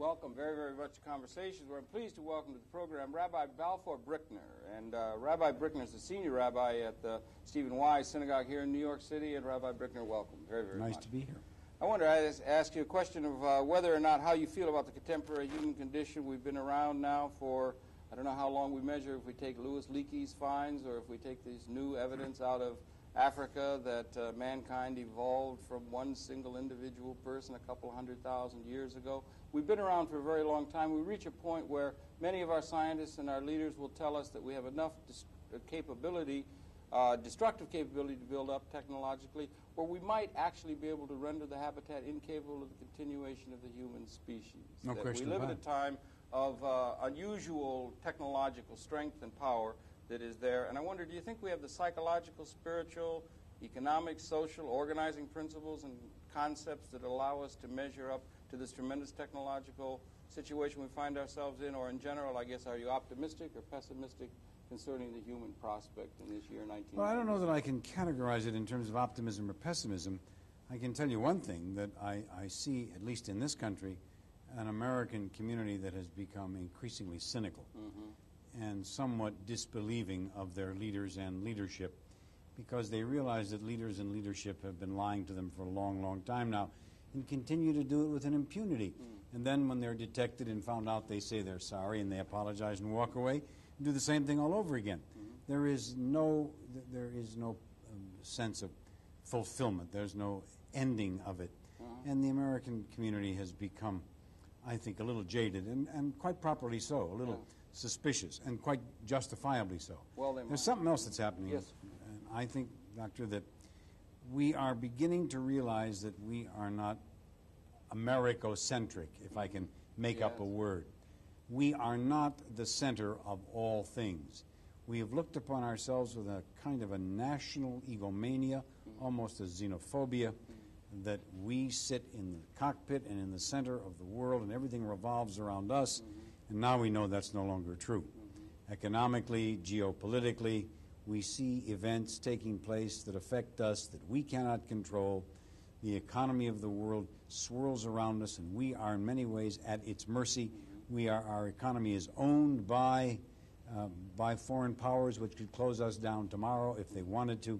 welcome very, very much to Conversations, where I'm pleased to welcome to the program Rabbi Balfour Brickner. And Rabbi Brickner is the senior rabbi at the Stephen Wise Synagogue here in New York City. And Rabbi Brickner, welcome very, very much. Nice to be here. I wanted to ask you a question of whether or not how you feel about the contemporary human condition. We've been around now for, I don't know how long we measure, if we take Louis Leakey's finds or if we take this new evidence out of Africa that mankind evolved from one single individual person a couple 100,000 years ago. We've been around for a very long time. We reach a point where many of our scientists and our leaders will tell us that we have enough capability, destructive capability to build up technologically, where we might actually be able to render the habitat incapable of the continuation of the human species. No question we live about at a time of unusual technological strength and power that is there. And I wonder, do you think we have the psychological, spiritual, economic, social, organizing principles and concepts that allow us to measure up to this tremendous technological situation we find ourselves in? Or in general, I guess, are you optimistic or pessimistic concerning the human prospect in this year 1990? Well, I don't know that I can categorize it in terms of optimism or pessimism. I can tell you one thing, that I see, at least in this country, an American community that has become increasingly cynical. Mm-hmm. And somewhat disbelieving of their leaders and leadership, because they realize that leaders and leadership have been lying to them for a long, long time now and continue to do it with an impunity. And then when they're detected and found out, they say they're sorry and they apologize and walk away and do the same thing all over again. There is no sense of fulfillment. There's no ending of it. And the American community has become, I think, a little jaded, and quite properly so, a little suspicious, and quite justifiably so. Well, there's something else that's happening. Yes. And I think, Doctor, that we are beginning to realize that we are not Americocentric, if I can make up a word. We are not the center of all things. We have looked upon ourselves with a kind of a national egomania, almost a xenophobia, that we sit in the cockpit and in the center of the world and everything revolves around us, and now we know that's no longer true. Economically, geopolitically, we see events taking place that affect us that we cannot control. The economy of the world swirls around us, and we are in many ways at its mercy. Our economy is owned by foreign powers which could close us down tomorrow if they wanted to.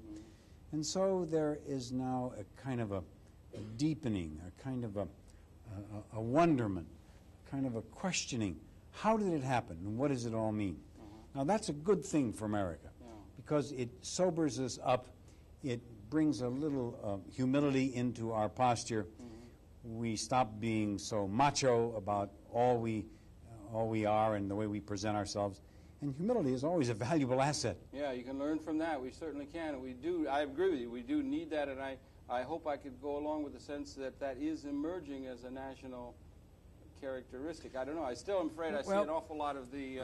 And so there is now a kind of a deepening, a kind of a wonderment, kind of a questioning. How did it happen, and what does it all mean? Now, that's a good thing for America, because it sobers us up. It brings a little humility into our posture. We stop being so macho about all we are and the way we present ourselves. And humility is always a valuable asset. Yeah, you can learn from that. We certainly can. And we do. I agree with you. We do need that, and I hope I could go along with the sense that that is emerging as a national characteristic. I don't know. I still am afraid I see an awful lot of the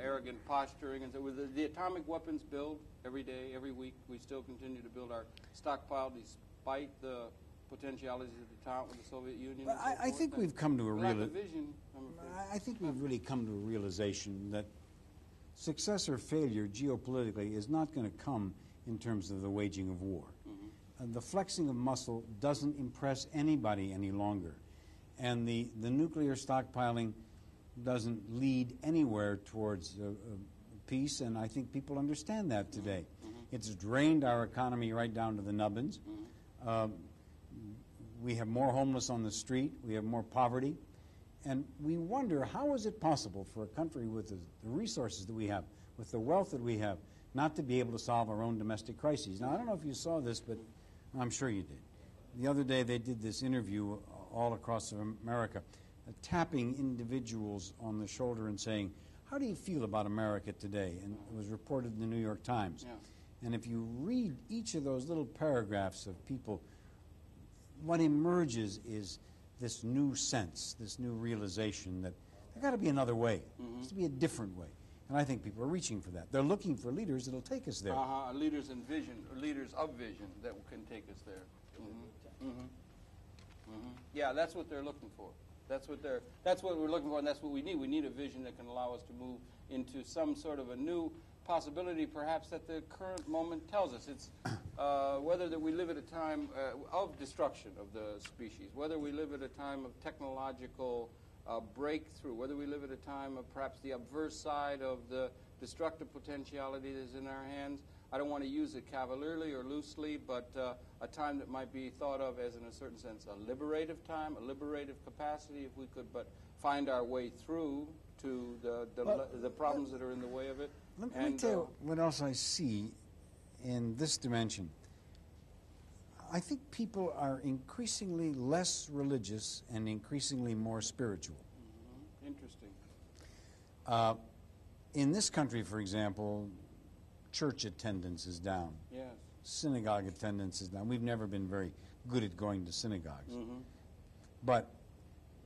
arrogant posturing, and so with the atomic weapons build every day, every week, we still continue to build our stockpile despite the potentialities at the top with the Soviet Union. But I think we've come to a realization. I think we've really come to a realization that success or failure geopolitically is not going to come in terms of the waging of war. The flexing of muscle doesn't impress anybody any longer. And the nuclear stockpiling doesn't lead anywhere towards peace, and I think people understand that today. It's drained our economy right down to the nubbins. We have more homeless on the street. We have more poverty. And we wonder, how is it possible for a country with the resources that we have, with the wealth that we have, not to be able to solve our own domestic crises? Now, I don't know if you saw this, but I'm sure you did. The other day they did this interview all across America, tapping individuals on the shoulder and saying, how do you feel about America today? And it was reported in the New York Times. Yeah. And if you read each of those little paragraphs of people, what emerges is this new sense, this new realization that there's got to be another way. There has to be a different way. And I think people are reaching for that. They're looking for leaders that will take us there. Leaders in vision, or leaders of vision that can take us there. Yeah, that's what they're looking for. That's what we're looking for, and that's what we need. We need a vision that can allow us to move into some sort of a new possibility, perhaps, that the current moment tells us. whether that we live at a time of destruction of the species, whether we live at a time of technological breakthrough, whether we live at a time of perhaps the obverse side of the destructive potentiality that is in our hands. I don't want to use it cavalierly or loosely, but a time that might be thought of as, in a certain sense, a liberative time, a liberative capacity, if we could but find our way through to the problems that are in the way of it. Let me tell you what else I see in this dimension. I think people are increasingly less religious and increasingly more spiritual. Mm-hmm. Interesting. In this country, for example, church attendance is down. Yes. Synagogue attendance is down. We've never been very good at going to synagogues. Mm-hmm. But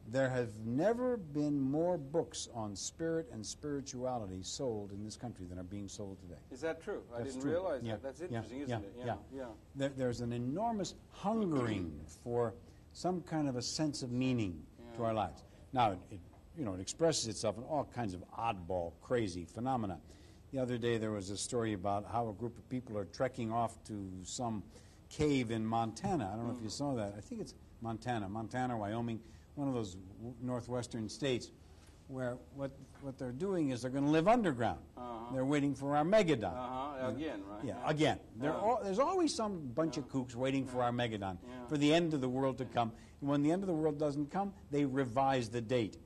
there have never been more books on spirit and spirituality sold in this country than are being sold today. Is that true? I That's didn't true. realize Yeah. that. That's interesting, isn't it? Yeah. There's an enormous hungering for some kind of a sense of meaning to our lives. Now, it expresses itself in all kinds of oddball, crazy phenomena. The other day there was a story about how a group of people are trekking off to some cave in Montana. I don't know if you saw that. I think it's Montana, Wyoming, one of those northwestern states, where what they're doing is they're going to live underground. They're waiting for Armageddon. Again, right? Yeah, again. There's always some bunch of kooks waiting for Armageddon, for the end of the world to come. And when the end of the world doesn't come, they revise the date.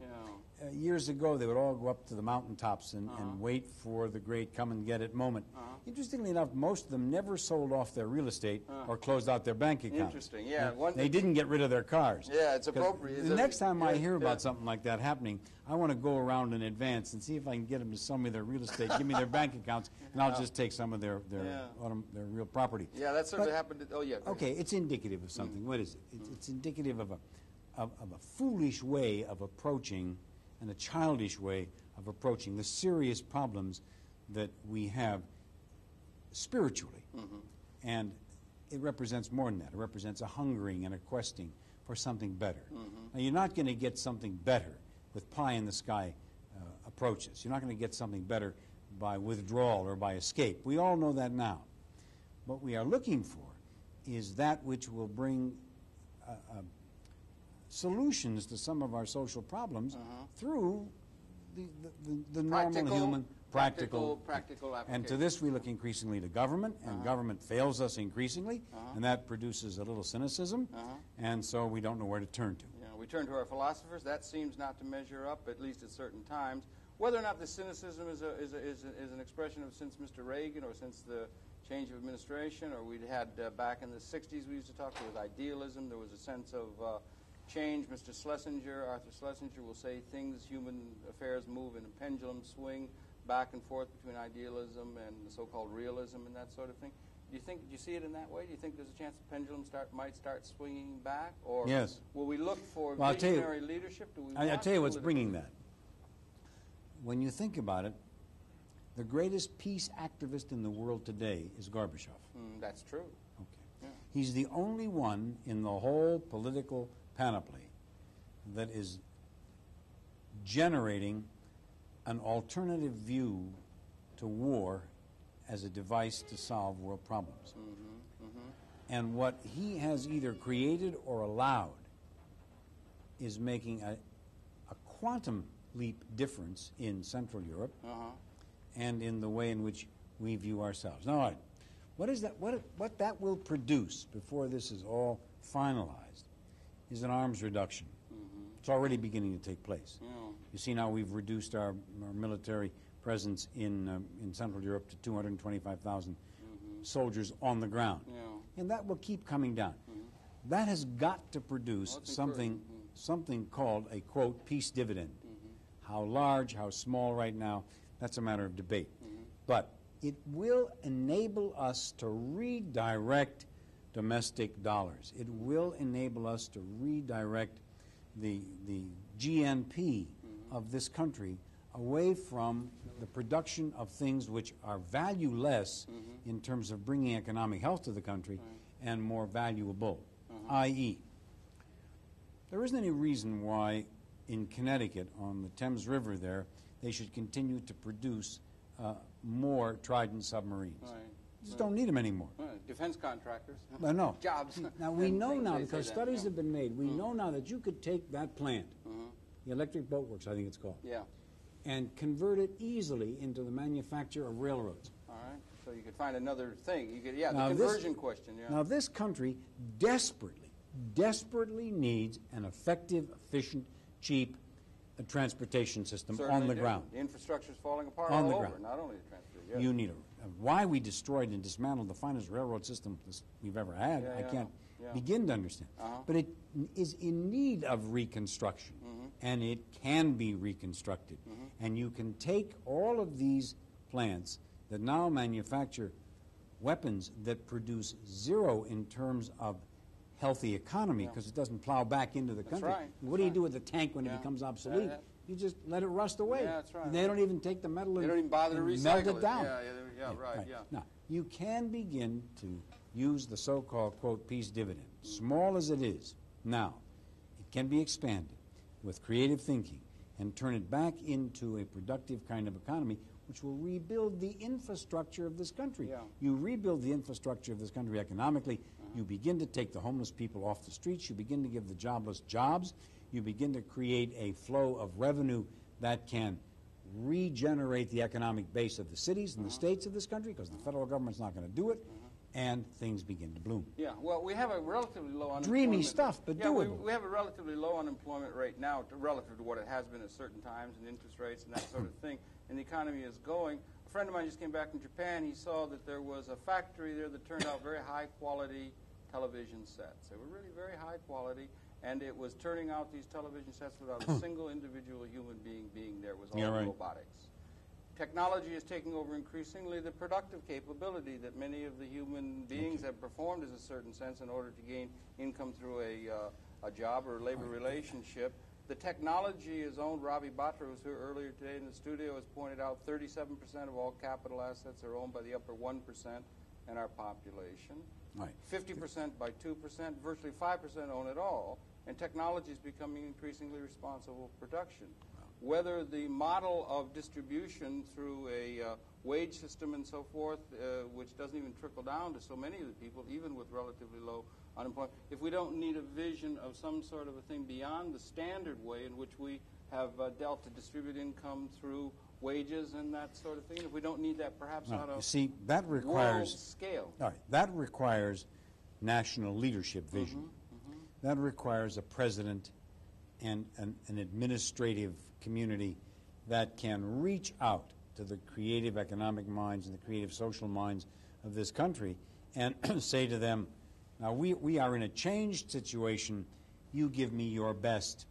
Years ago, they would all go up to the mountaintops and wait for the great come-and-get-it moment. Interestingly enough, most of them never sold off their real estate or closed out their bank account. Interesting, yeah. They didn't get rid of their cars. Yeah, it's appropriate. The next time I hear about something like that happening, I want to go around in advance and see if I can get them to sell me their real estate, give me their bank accounts, and I'll just take some of their real property. Yeah, that certainly happened. Okay, it's indicative of something. What is it? It's indicative of a foolish way of approaching and a childish way of approaching the serious problems that we have spiritually. And it represents more than that. It represents a hungering and a questing for something better. Now, you're not going to get something better with pie-in-the-sky approaches. You're not going to get something better by withdrawal or by escape. We all know that now. What we are looking for is that which will bring solutions to some of our social problems through the normal human practical application. And to this we look increasingly to government, and government fails us increasingly, and that produces a little cynicism, and so we don't know where to turn to. Yeah, we turn to our philosophers. That seems not to measure up, at least at certain times. Whether or not the cynicism is an expression of since Mr. Reagan or since the change of administration, or we'd had back in the 60s we used to talk, there was idealism, there was a sense of change. Mr. Schlesinger, Arthur Schlesinger, will say human affairs move in a pendulum swing back and forth between idealism and the so-called realism and that sort of thing. Do you see it in that way? Do you think there's a chance the pendulum might start swinging back? Or yes. Will we look for visionary leadership? I'll tell you what's bringing that. When you think about it, the greatest peace activist in the world today is Gorbachev. That's true. Okay. Yeah. He's the only one in the whole political panoply that is generating an alternative view to war as a device to solve world problems. And what he has either created or allowed is making a quantum leap difference in Central Europe and in the way in which we view ourselves. Now, all right, what that will produce before this is all finalized is an arms reduction. It's already beginning to take place. You see now we've reduced our military presence in Central Europe to 225,000 soldiers on the ground. And that will keep coming down. That has got to produce something called a, quote, peace dividend. How large, how small right now, that's a matter of debate. But it will enable us to redirect domestic dollars. It will enable us to redirect the GNP of this country away from the production of things which are valueless in terms of bringing economic health to the country and more valuable, i.e., there isn't any reason why in Connecticut on the Thames River there they should continue to produce more Trident submarines. Just don't need them anymore. defense contractors. No. Jobs. Now, we know now, because studies have been made, we know now that you could take that plant, the Electric Boat Works, I think it's called, and convert it easily into the manufacture of railroads. All right. So you could find another thing. You could, the conversion question. Now, this country desperately needs an effective, efficient, cheap transportation system on the ground. The infrastructure is falling apart on all the over, ground. not only the transportation. You need why we destroyed and dismantled the finest railroad system we've ever had, I can't begin to understand. But it is in need of reconstruction, and it can be reconstructed. And you can take all of these plants that now manufacture weapons that produce zero in terms of healthy economy, because it doesn't plow back into the country. Right. What do you do with the tank when it becomes obsolete? You just let it rust away. Yeah, that's right. They don't even take the metal and they don't even bother to recycle melt it down. Right. Now, you can begin to use the so-called, quote, peace dividend, small as it is. Now, it can be expanded with creative thinking and turn it back into a productive kind of economy, which will rebuild the infrastructure of this country. You rebuild the infrastructure of this country economically, you begin to take the homeless people off the streets, you begin to give the jobless jobs, you begin to create a flow of revenue that can regenerate the economic base of the cities and the states of this country, because the federal government's not going to do it, and things begin to bloom. Yeah, well, we have a relatively low unemployment. Dreamy stuff, but doable. We have a relatively low unemployment rate now relative to what it has been at certain times, and interest rates and that sort of thing, and the economy is going. A friend of mine just came back from Japan. He saw that there was a factory there that turned out very high-quality television sets. They were really very high quality, and it was turning out these television sets without a single individual human being there. It was all robotics. Technology is taking over increasingly the productive capability that many of the human beings have performed in a certain sense in order to gain income through a job or a labor relationship. The technology is owned. Rabbi Brickner, who was here earlier today in the studio, has pointed out 37% of all capital assets are owned by the upper 1% in our population. 50% by 2%, virtually 5% own it all, and technology is becoming increasingly responsible for production. Whether the model of distribution through a wage system and so forth, which doesn't even trickle down to so many of the people, even with relatively low unemployment, if we don't need a vision of some sort of a thing beyond the standard way in which we have dealt to distribute income through wages and that sort of thing, if we don't need that perhaps on a world scale. All right, that requires national leadership vision. That requires a president and an administrative community that can reach out to the creative economic minds and the creative social minds of this country and say to them, now we are in a changed situation, you give me your best.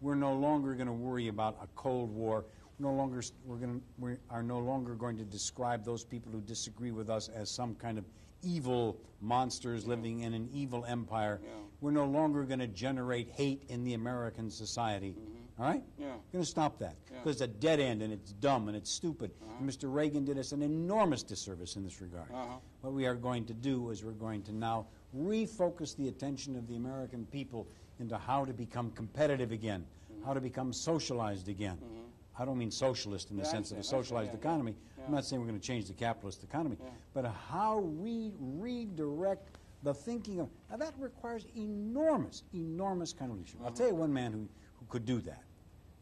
We're no longer going to worry about a Cold War. We are no longer going to describe those people who disagree with us as some kind of evil monsters living in an evil empire. We're no longer going to generate hate in the American society. All right? We're going to stop that because it's a dead end and it's dumb and it's stupid. And Mr. Reagan did us an enormous disservice in this regard. What we are going to do is we're going to now refocus the attention of the American people into how to become competitive again, how to become socialized again. I don't mean socialist in the sense of a socialized economy. I'm not saying we're going to change the capitalist economy, but how we redirect the thinking of. Now that requires enormous kind of leadership. I'll tell you one man who could do that.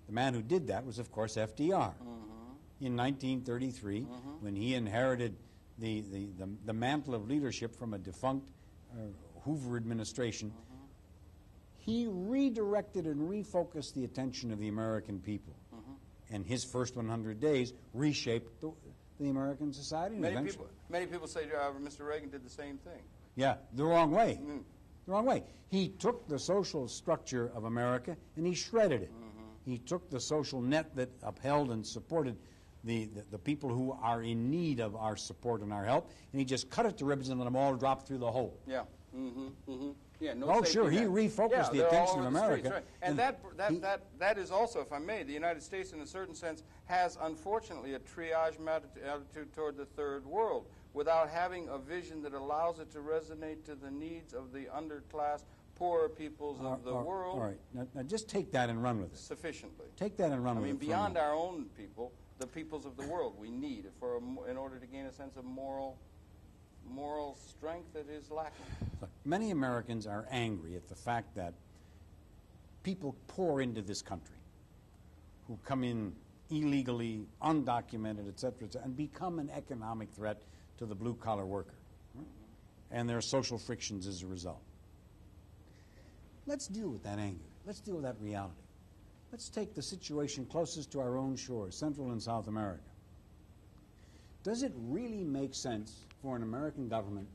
The man who did that was, of course, FDR. In 1933, when he inherited the mantle of leadership from a defunct Hoover administration, he redirected and refocused the attention of the American people. And his first 100 days reshaped the American society. Many people say Mr. Reagan did the same thing. Yeah, the wrong way. The wrong way. He took the social structure of America and he shredded it. He took the social net that upheld and supported the people who are in need of our support and our help, and he just cut it to ribbons and let them all drop through the hole. Sure, he refocused the attention of America. Streets, and that is also, if I may, the United States in a certain sense has unfortunately a triage attitude toward the third world without having a vision that allows it to resonate to the needs of the underclass, poorer peoples of the world. All right, now just take that and run with it. Sufficiently. Take that and run with it. I mean, beyond our own people, the peoples of the world we need in order to gain a sense of moral moral strength that is lacking? Look, many Americans are angry at the fact that people pour into this country who come in illegally, undocumented, et cetera, and become an economic threat to the blue-collar worker. Right? And there are social frictions as a result. Let's deal with that anger. Let's deal with that reality. Let's take the situation closest to our own shores, Central and South America. Does it really make sense for an American government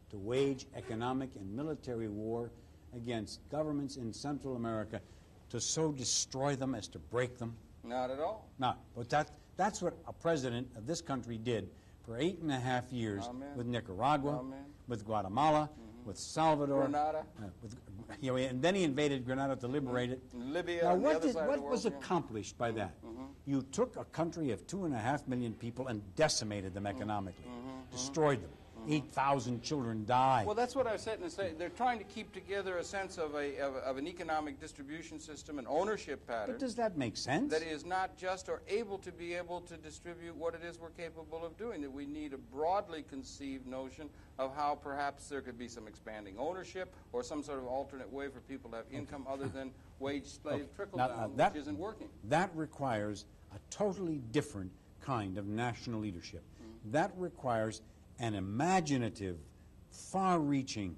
to wage economic and military war against governments in Central America to so destroy them as to break them? Not at all. No, but that's what a president of this country did for 8.5 years. Amen. With Nicaragua, Amen. with Guatemala, with Salvador, Grenada. And then he invaded Grenada to liberate it. Libya. Now, on the other side of what the world, was yeah. accomplished by that? You took a country of 2.5 million people and decimated them economically, destroyed them. 8,000 children died. Well, that's what I said. They're trying to keep together a sense of an economic distribution system, an ownership pattern. But does that make sense? That is not just or able to be able to distribute what it is we're capable of doing. That we need a broadly conceived notion of how perhaps there could be some expanding ownership or some sort of alternate way for people to have income other than wage slave trickle down, which isn't working. That requires a totally different kind of national leadership. That requires an imaginative, far-reaching,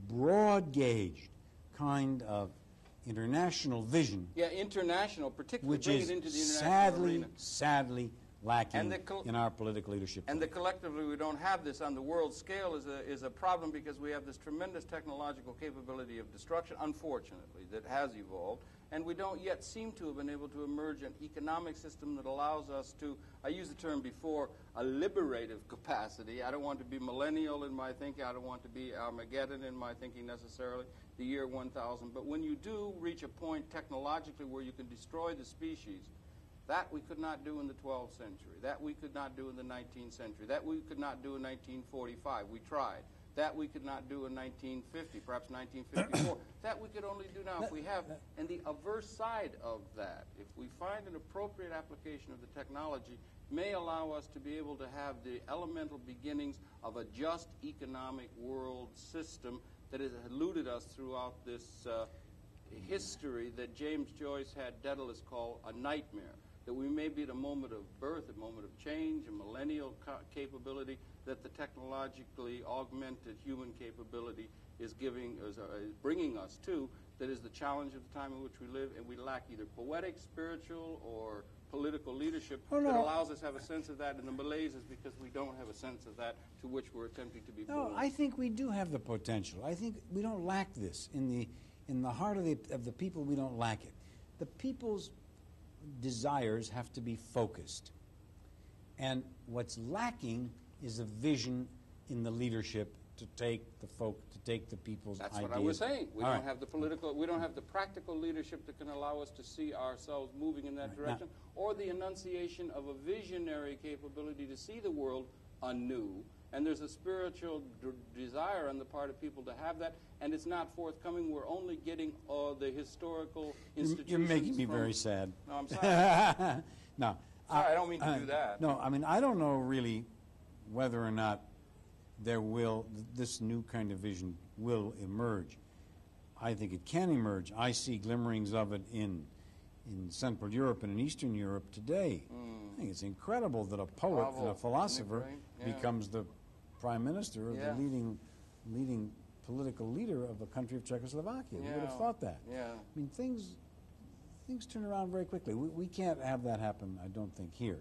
broad-gauged kind of international vision. Yeah, international, particularly which bring is it into the international arena. sadly lacking in our political leadership. And that collectively we don't have this on the world scale is a problem because we have this tremendous technological capability of destruction, unfortunately, that has evolved. And we don't yet seem to have been able to emerge an economic system that allows us to, I used the term before, a liberative capacity. I don't want to be millennial in my thinking. I don't want to be Armageddon in my thinking necessarily, the year 1000. But when you do reach a point technologically where you can destroy the species, that we could not do in the 12th century. That we could not do in the 19th century. That we could not do in 1945. We tried. That we could not do in 1950, perhaps 1954. That we could only do now if we have. And the averse side of that, if we find an appropriate application of the technology, may allow us to be able to have the elemental beginnings of a just economic world system that has eluded us throughout this history that James Joyce had Daedalus call a nightmare. That we may be at a moment of birth, a moment of change, a millennial capability that the technologically augmented human capability is bringing us to, that is the challenge of the time in which we live, and we lack either poetic, spiritual, or political leadership that allows us to have a sense of that, and the malaise is because we don't have a sense of that to which we're attempting to be born. No, I think we do have the potential. I think we don't lack this. In the heart of the people, we don't lack it. The people's desires have to be focused. And what's lacking is a vision in the leadership to take the people's ideas. That's what I was saying. We don't have the political, we don't have the practical leadership that can allow us to see ourselves moving in that direction, or the enunciation of a visionary capability to see the world anew. And there's a spiritual desire on the part of people to have that, and it's not forthcoming. We're only getting the historical institutions. You're making me very sad. No, I'm sorry. No. Sorry, I don't mean to do that. No, I mean, I don't know really whether or not this new kind of vision will emerge. I think it can emerge. I see glimmerings of it in Central Europe and in Eastern Europe today. I think it's incredible that a poet and a philosopher becomes the prime minister or the leading political leader of a country of Czechoslovakia. Who would have thought that? Yeah. I mean, things turn around very quickly. We can't have that happen, I don't think, here.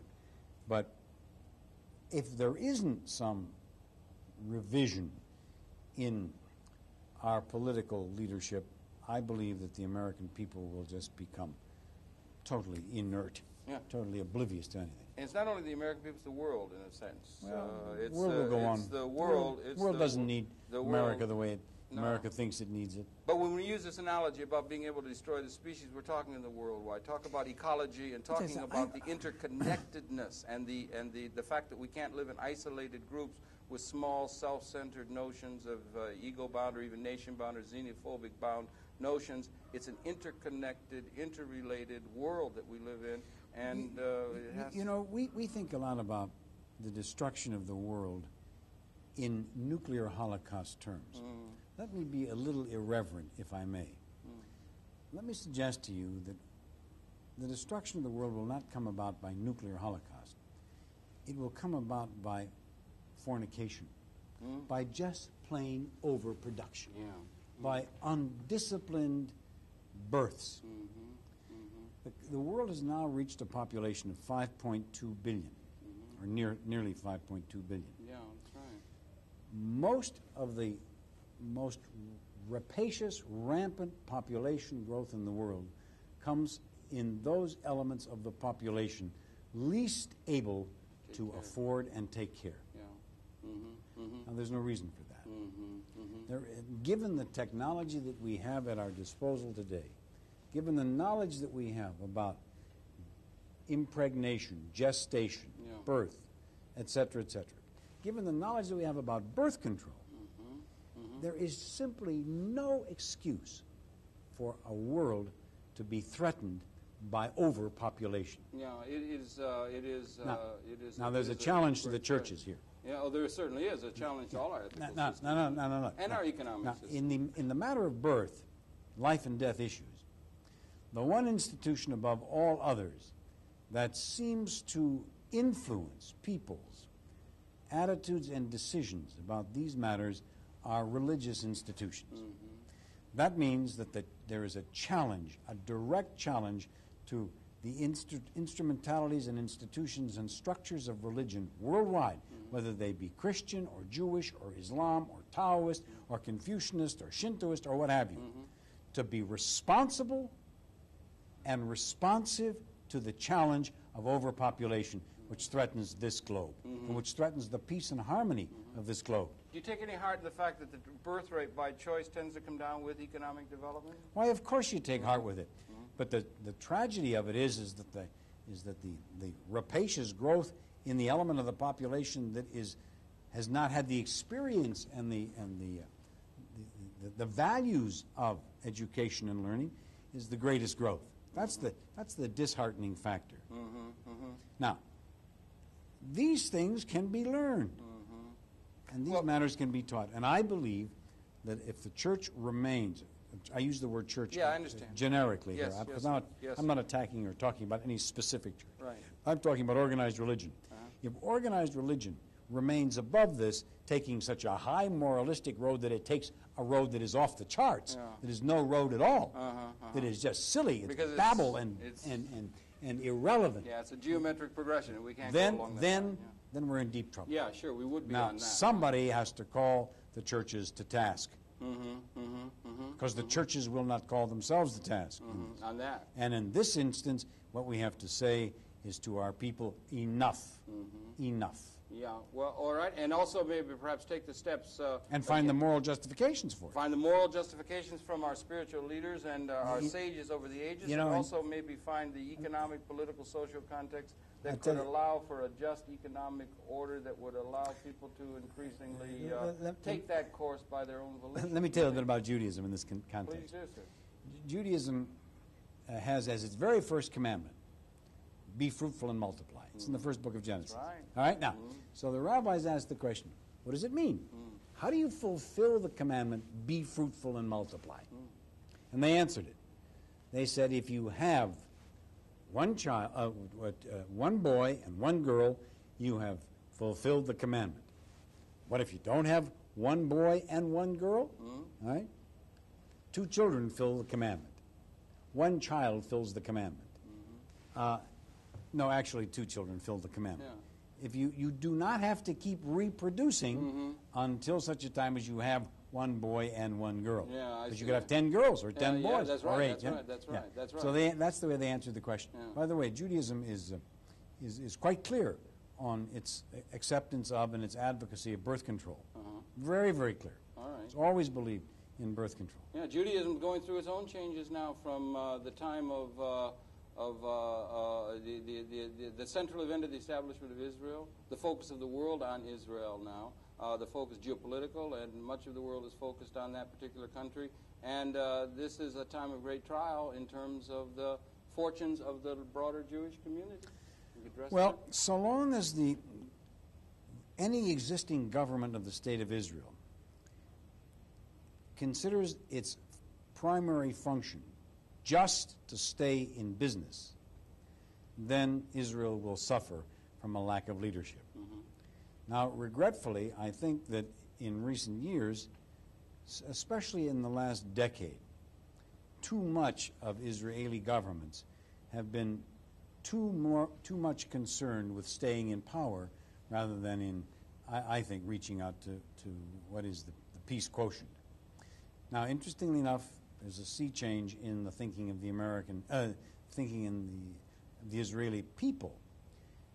But if there isn't some revision in our political leadership, I believe that the American people will just become totally inert, totally oblivious to anything. And it's not only the American people, it's the world in a sense. Well, the world will go on. The world. The world doesn't need America the way America thinks it needs it. But when we use this analogy about being able to destroy the species, we're talking in the worldwide. Talk about ecology and talking about the interconnectedness and the fact that we can't live in isolated groups with small, self-centered notions of ego-bound or even nation-bound or xenophobic-bound notions. It's an interconnected, interrelated world that we live in. And we think a lot about the destruction of the world in nuclear holocaust terms. Let me be a little irreverent, if I may. Let me suggest to you that the destruction of the world will not come about by nuclear holocaust. It will come about by fornication, by just plain overproduction, by undisciplined births. The world has now reached a population of 5.2 billion, or nearly 5.2 billion. Yeah, that's right. Most of the most rapacious, rampant population growth in the world comes in those elements of the population least able to afford and take care. Yeah. Now, there's no reason for that. Given the technology that we have at our disposal today, given the knowledge that we have about impregnation, gestation, birth, etc., given the knowledge that we have about birth control, there is simply no excuse for a world to be threatened by overpopulation. Yeah, it is. Now, there's a challenge to the churches here. Yeah, oh, there certainly is a challenge to all our ethical systems. No. And our economic system. In the matter of birth, life and death issues, the one institution above all others that seems to influence people's attitudes and decisions about these matters are religious institutions. That means that there is a challenge, a direct challenge to the instrumentalities and institutions and structures of religion worldwide, whether they be Christian or Jewish or Islam or Taoist or Confucianist or Shintoist or what have you, to be responsible and responsive to the challenge of overpopulation, which threatens this globe, and which threatens the peace and harmony of this globe. Do you take any heart in the fact that the birth rate by choice tends to come down with economic development? Why, of course you take heart with it. But the tragedy of it is that the rapacious growth in the element of the population that has not had the experience and the values of education and learning is the greatest growth. That's the disheartening factor. Now, these things can be learned, and these matters can be taught. And I believe that if the church remains, I use the word church generically here, because I'm not attacking or talking about any specific church. Right. I'm talking about organized religion. If organized religion remains above this, taking such a high moralistic road that it takes a road that is off the charts, that is no road at all, that is just silly, it's babble and irrelevant. Yeah, it's a geometric progression, and we can't go along that line. Then we're in deep trouble. Yeah, sure, we would be now, on that. Somebody has to call the churches to task, because the churches will not call themselves to task. On that. And in this instance, what we have to say is to our people, enough, enough. Yeah, well, all right, and also maybe perhaps take the steps... and find the moral justifications for it. Find the moral justifications from our spiritual leaders and our sages over the ages, and also maybe find the economic, political, social context that could allow for a just economic order that would allow people to increasingly take that course by their own volition. Let me tell you a bit about Judaism in this context. Please do, sir. Judaism has as its very first commandment, be fruitful and multiply. It's in the first book of Genesis. That's right. All right, now, so the rabbis asked the question, what does it mean? How do you fulfill the commandment, be fruitful and multiply? And they answered it. They said, if you have one child, one boy and one girl, you have fulfilled the commandment. What if you don't have one boy and one girl? All right? 2 children fill the commandment. 1 child fills the commandment. No, actually 2 children fill the commandment. Yeah. If you do not have to keep reproducing until such a time as you have 1 boy and 1 girl. Yeah, because you could have 10 girls or 10 boys that's or 8. That's right. So that's the way they answered the question. Yeah. By the way, Judaism is quite clear on its acceptance of and its advocacy of birth control. Very, very clear. All right. It's always believed in birth control. Yeah, Judaism is going through its own changes now from the time of the central event of the establishment of Israel, the focus of the world on Israel now, the focus geopolitical, and much of the world is focused on that particular country. And this is a time of great trial in terms of the fortunes of the broader Jewish community. Well, so long as any existing government of the State of Israel considers its primary function just to stay in business, then Israel will suffer from a lack of leadership. Now, regretfully, I think that in recent years, especially in the last decade, too much of Israeli governments have been too much concerned with staying in power rather than in, I think, reaching out to what is the peace quotient. Now, interestingly enough, there's a sea change in the thinking of the thinking in the Israeli people.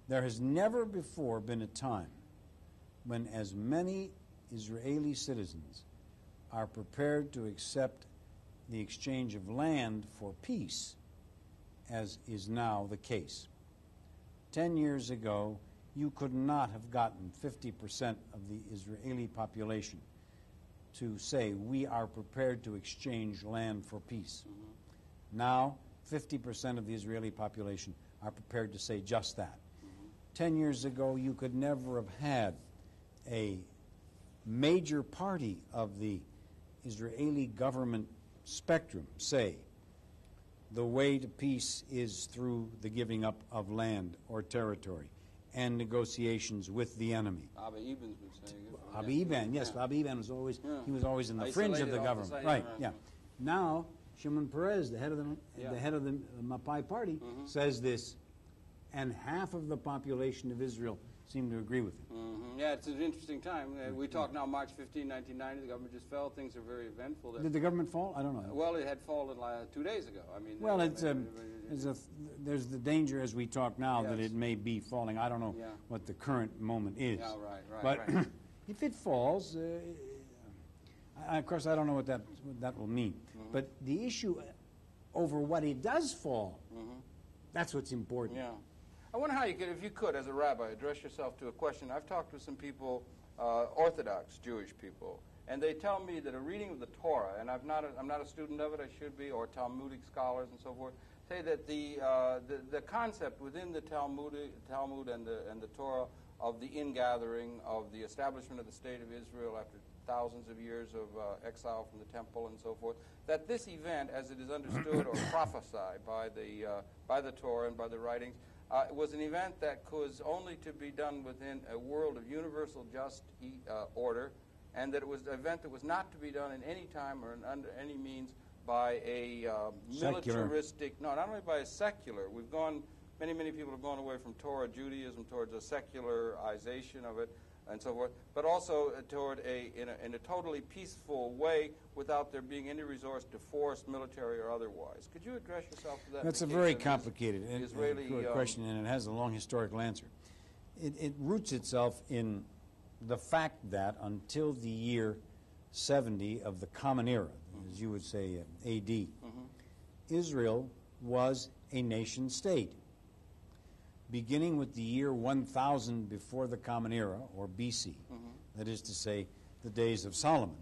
There has never before been a time when as many Israeli citizens are prepared to accept the exchange of land for peace as is now the case. 10 years ago, you could not have gotten 50% of the Israeli population to say, we are prepared to exchange land for peace. Now, 50% of the Israeli population are prepared to say just that. 10 years ago, you could never have had a major party of the Israeli government spectrum say, the way to peace is through the giving up of land or territory and negotiations with the enemy. Abba Eban's been saying it. Abba Eban, yes, Abba Eban was always, he was always in the fringe of the government. Right, yeah. Now, Shimon Peres, the head of the Mapai party, says this, and half of the population of Israel seem to agree with him. Yeah, it's an interesting time. We talk now March 15, 1990. The government just fell. Things are very eventful. Did the government fall? I don't know. Well, it had fallen 2 days ago. I mean, well, there's the danger as we talk now that it may be falling. I don't know what the current moment is. Yeah, right. But if it falls, of course, I don't know what that will mean. But the issue over what it does fall, that's what's important. Yeah. I wonder how you could, if you could, as a rabbi, address yourself to a question. I've talked with some people, Orthodox Jewish people, and they tell me that a reading of the Torah, and I'm not a student of it, I should be, or Talmudic scholars and so forth, say that the concept within the Talmud and the Torah of the ingathering, of the establishment of the State of Israel after thousands of years of exile from the temple and so forth, that this event, as it is understood or prophesied by the Torah and by the writings, was an event that was only to be done within a world of universal just order, and that it was an event that was not to be done in any time or under any means by a militaristic, no, not only by a secular. We've gone, many people have gone away from Torah Judaism towards a secularization of it and so forth, but also toward in a totally peaceful way without there being any resource to force, military or otherwise. Could you address yourself to that? That's a very complicated question, and it has a long historical answer. It roots itself in the fact that until the year 70 of the Common Era, as you would say, A.D., Israel was a nation state. Beginning with the year 1000 before the Common Era, or B.C., that is to say, the days of Solomon,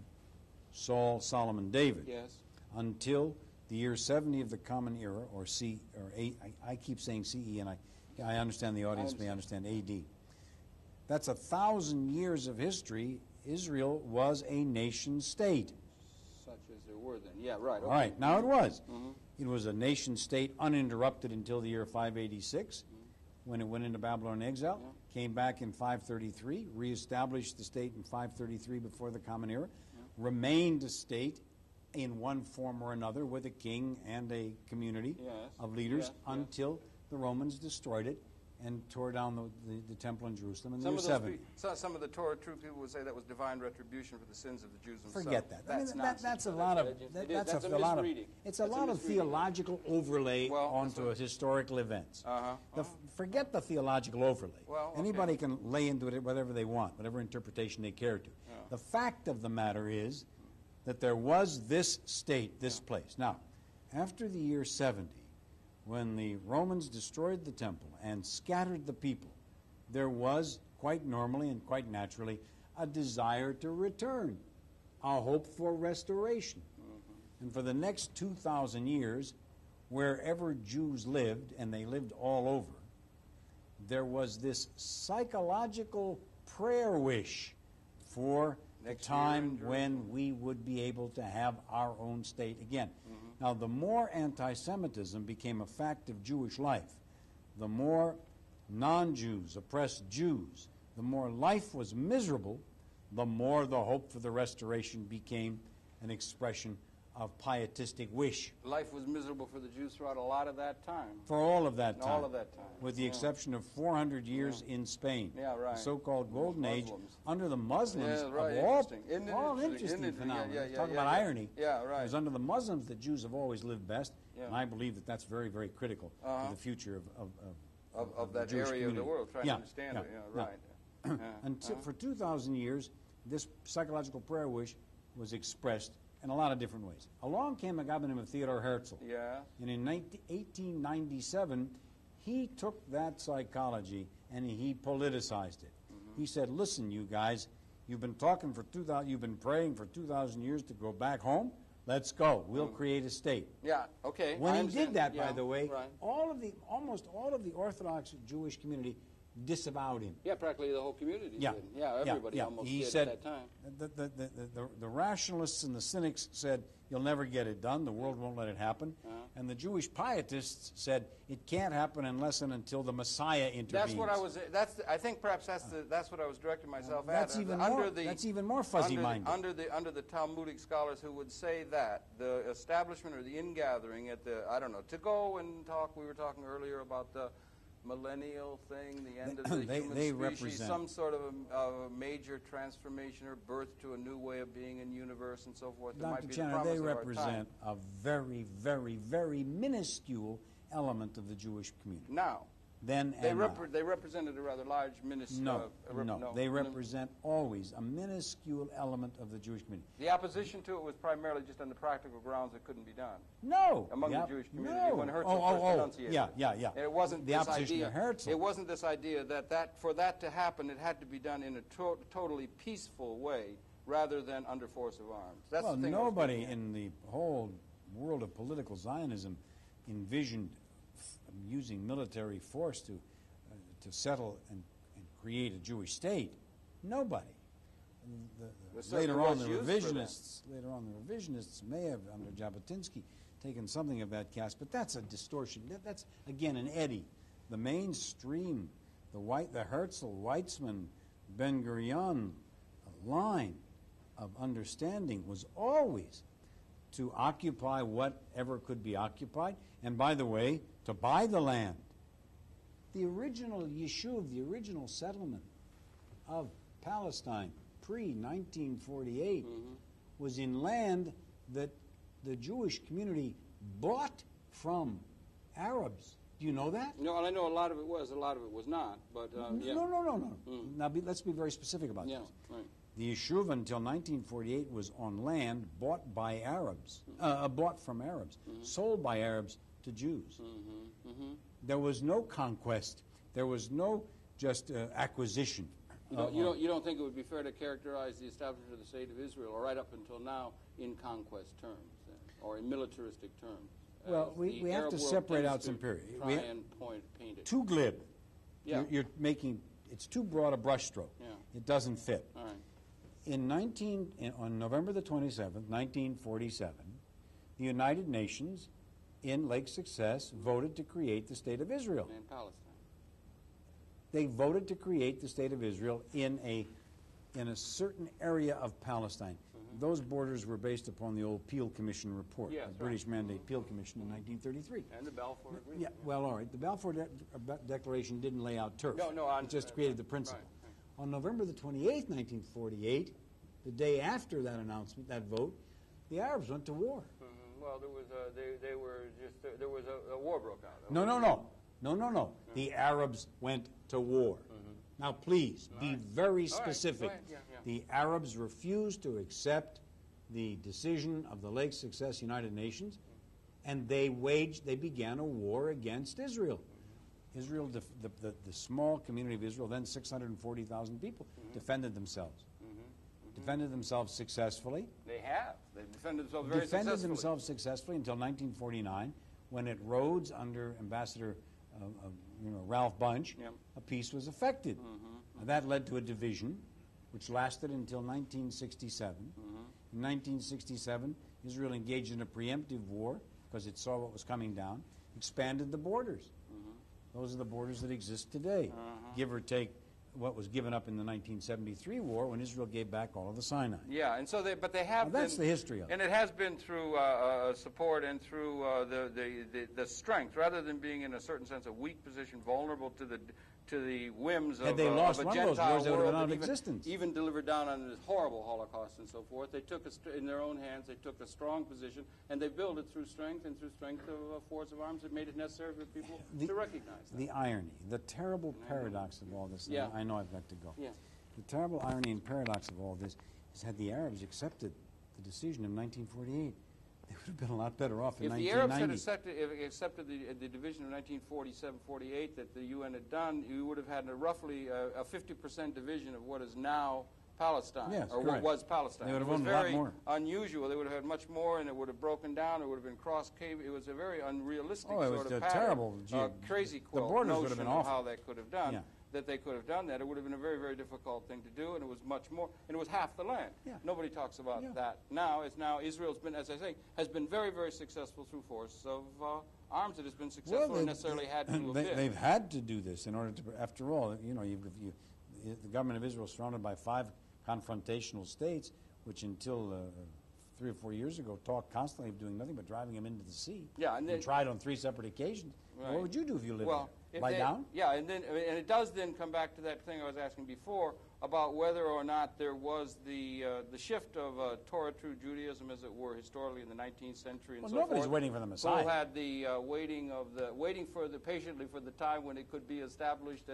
Saul, Solomon, David, until the year 70 of the Common Era, or I keep saying C.E., and I understand the audience may understand A.D. That's 1,000 years of history. Israel was a nation state. Such as there were then. Yeah, right. Okay. All right, now it was. It was a nation state uninterrupted until the year 586. When it went into Babylon exile, came back in 533, reestablished the state in 533 before the Common Era, remained a state in one form or another with a king and a community of leaders until the Romans destroyed it and tore down the temple in Jerusalem in the year 70. Some of the Torah true people would say that was divine retribution for the sins of the Jews themselves. Forget that. That's a lot of it's a lot of theological overlay onto historical events. Forget the theological overlay. Anybody can lay into it whatever they want, whatever interpretation they care to. The fact of the matter is that there was this state, this place. Now, after the year 70, when the Romans destroyed the temple and scattered the people, there was, quite normally and quite naturally, a desire to return, a hope for restoration. And for the next 2,000 years, wherever Jews lived, and they lived all over, there was this psychological prayer wish for the Next time year in when Jerusalem. we would be able to have our own state again. Now, the more anti-Semitism became a fact of Jewish life, the more non-Jews oppressed Jews, the more life was miserable, the more the hope for the restoration became an expression of pietistic wish. Life was miserable for the Jews throughout a lot of that time. For all of that time. All of that time. With the exception of 400 years in Spain. Yeah, right. The so-called Golden Age Muslims. under the Muslims Yeah, right, of all interesting. Isn't it interesting? interesting Isn't it? phenomena. Yeah, yeah, Talk yeah, about yeah. irony. Yeah, right. It was under the Muslims that Jews have always lived best, Yeah. and I believe that that's very, very critical to the future Of the that Jewish area of the community. world, trying to understand it. Yeah, right. Yeah. Until, for 2,000 years, this psychological prayer wish was expressed in a lot of different ways. Along came a guy by the name of Theodor Herzl. Yeah. And in 1897, he took that psychology and he politicized it. He said, listen, you guys, you've been talking for 2,000, you've been praying for 2,000 years to go back home. Let's go. We'll create a state. Yeah, okay. When I he understand. did that, Yeah, by the way, right. almost all of the Orthodox Jewish community disavowed him. Yeah, practically the whole community Yeah. did. Yeah, everybody almost he did said, at that time. The rationalists and the cynics said, you'll never get it done, the world won't let it happen. And the Jewish pietists said, it can't happen unless and until the Messiah intervenes. That's what I was. I think perhaps that's what I was directing myself that's at. even more fuzzy-minded. Under the Talmudic scholars who would say that the establishment or the ingathering at the to go and talk. We were talking earlier about the millennial thing, the end of the human they species, represent some sort of a major transformation or birth to a new way of being in the universe and so forth. Dr. Channer, they represent a very, very, very minuscule element of the Jewish community. Now, Then they and now. they represented a rather large No, they represent always a minuscule element of the Jewish community. The opposition to it was primarily just on the practical grounds it couldn't be done. No. Among the Jewish community No. when Herzl first enunciated it. Yeah. And it wasn't the this opposition idea. to Herzl. It wasn't this idea that for that to happen, it had to be done in a totally peaceful way rather than under force of arms. That's Well, the thing nobody in the whole world of political Zionism envisioned using military force to settle and create a Jewish state. Nobody. Later on, the revisionists may have, under Jabotinsky, taken something of that cast, but that's a distortion. That's again an eddy. The mainstream, the Herzl, Weizmann, Ben Gurion line of understanding was always to occupy whatever could be occupied, and by the way, to buy the land. The original Yishuv, the original settlement of Palestine pre-1948 was in land that the Jewish community bought from Arabs. Do you know that? No, I know a lot of it was not. But yeah. No. Now, let's be very specific about this. Right. The Yishuv until 1948 was on land bought by Arabs, bought from Arabs, sold by Arabs to Jews. There was no conquest. There was no just acquisition. You don't think it would be fair to characterize the establishment of the State of Israel, or right up until now, in conquest terms, or in militaristic terms? Well, we have to separate out some period. Try and paint it. Too glib. Yeah. You're making, it's too broad a brushstroke. Yeah. It doesn't fit. All right. On November the 27th, 1947, the United Nations in Lake Success voted to create the State of Israel. And Palestine. They voted to create the State of Israel in a certain area of Palestine. Those borders were based upon the old Peel Commission report, Yes, the British Mandate Peel Commission in 1933. And the Balfour Agreement. Yeah, well, all right. The Balfour Declaration didn't lay out turf. No, it just created the principle. Right. On November the 28th, 1948, the day after that announcement, that vote, the Arabs went to war. Well, there was there was a war broke out. No. The Arabs went to war. Now, please, be very specific. Go ahead. Yeah. The Arabs refused to accept the decision of the Lake Success United Nations, and they began a war against Israel. Israel, the small community of Israel, then 640,000 people, defended themselves. Defended themselves successfully. They have. They defended themselves very successfully. Defended themselves successfully until 1949, when at Rhodes, under Ambassador Ralph Bunche, a peace was effected. That led to a division, which lasted until 1967. In 1967, Israel engaged in a preemptive war because it saw what was coming down, expanded the borders. Those are the borders that exist today, give or take what was given up in the 1973 war when Israel gave back all of the Sinai. Yeah, and so but they have that's the history of it. And it has been through support and through the strength, rather than being in a certain sense a weak position, vulnerable to the whims of a Gentile lost one of those wars, they would have been out of even, existence. Even delivered down on this horrible Holocaust and so forth. They took in their own hands, they took a strong position, and they built it through strength and through strength of force of arms that made it necessary for people to recognize that. The irony, the terrible paradox of all this, Yeah. I know I've got to go. Yeah. The terrible irony and paradox of all this is had the Arabs accepted the decision of 1948, they would have been a lot better off in 1990. If the Arabs had accepted the division of 1947-48 that the UN had done, you would have had roughly a 50% division of what is now Palestine, yes, or correct. what was Palestine. They would have it was owned very a lot more. unusual. They would have had much more, and it would have broken down. It would have been cross-cave. It was a very unrealistic sort of pattern. Terrible. Crazy quilt the borders notion would have been of awful. how they could have done. Yeah. That they could have done that. It would have been a very, very difficult thing to do, and it was much more, and it was half the land. Yeah. Nobody talks about that now. Israel's been, as I say, has been very, very successful through force of arms. It has been successful and necessarily had to have been. They've had to do this in order to, after all, the government of Israel is surrounded by 5 confrontational states, which until 3 or 4 years ago talked constantly of doing nothing but driving them into the sea. Yeah, and tried on 3 separate occasions. Right. What would you do if you lived there? Lie down? Yeah, and it does then come back to that thing I was asking before about whether or not there was the shift of Torah true Judaism, as it were, historically in the 19th century and so forth. Nobody's waiting for the Messiah. Who had the waiting patiently for the time when it could be established